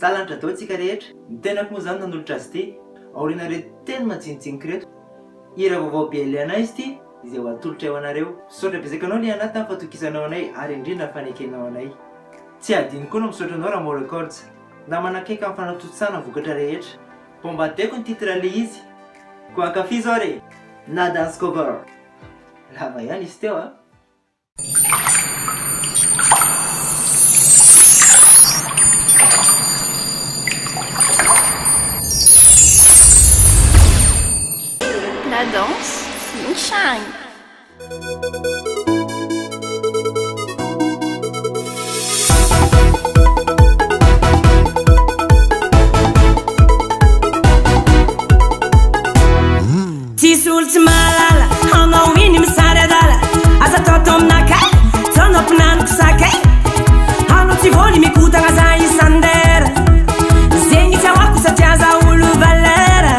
Salantra dao tsika rehetra. Ny tenako moa zany nanolotra azy ty. Aoriana reto teny majinijinika reto. Hira vaovao be liana izy ty, izay ho atolotra eo anareo. Misaotra betsaka anao lianata fatokisanao anay ary indrindra fanekenao anay. Tsy adino koa no misaotra anao Ramo Records. Na manakaiky amin'ny fanatontosana vokatra rehetra. Pombadeko ny titre le izy. Ko ankafy zao re. Na dance cover. Lava ihany izy teo a. La danse, sunshine. Tisulti malala, hanao iny misary adala. Asa toto aminakay, tsona pinaniko sakay. Hanao tsy voly mikotana za isandera. Zegny tsy ahoako satria za olo valera.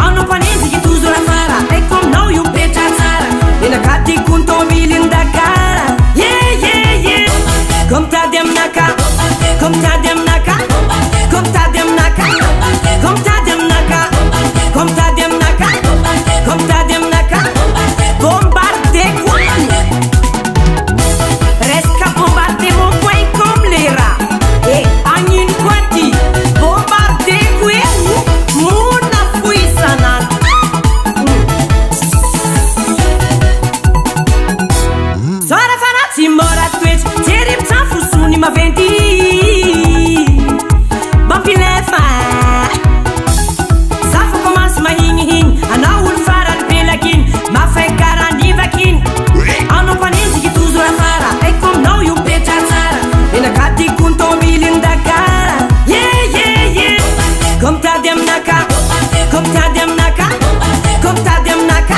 Hanao paneziky tozo la fara, eko aminao io petra tsara. Enakatiko ny tomiliny Dakar. Yeah, yeah, yeah. Comme tady aminaka, comme tady aminaka, comme tady aminaka, comme tady aminaka, comme tady aminaka. Comme t'as dit m'naka, bombardé quoi. Reste qu'à bombarder mon coin comme les rats. Et en une quanti, bombardé quoi. Mon afouille sanat. Soara fanati mora twitch, tiri p'tan fusuni ma venti. Bampilefa. Safo commence ma hing. Anao olo farany belakin, mafay karany vakin. Anao paneziky tozo la fara, eko aminao io petra tsara. Enakatiko ny tomiliny Dakar. Yeah, yeah, yeah. Comme tady aminaka, comme tady aminaka, comme tady aminaka,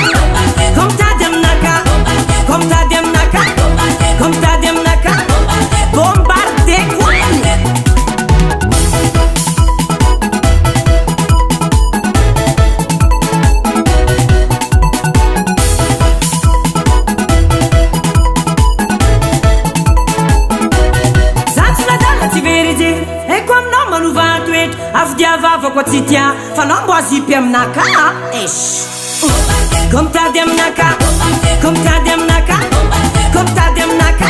comme tady aminaka, comme tady aminaka, comme tady aminaka. Bombardé quoi. Avdiavava kwa titia, fanambo azipi aminaka. Comme tady aminaka, comme tady aminaka, comme tady aminaka.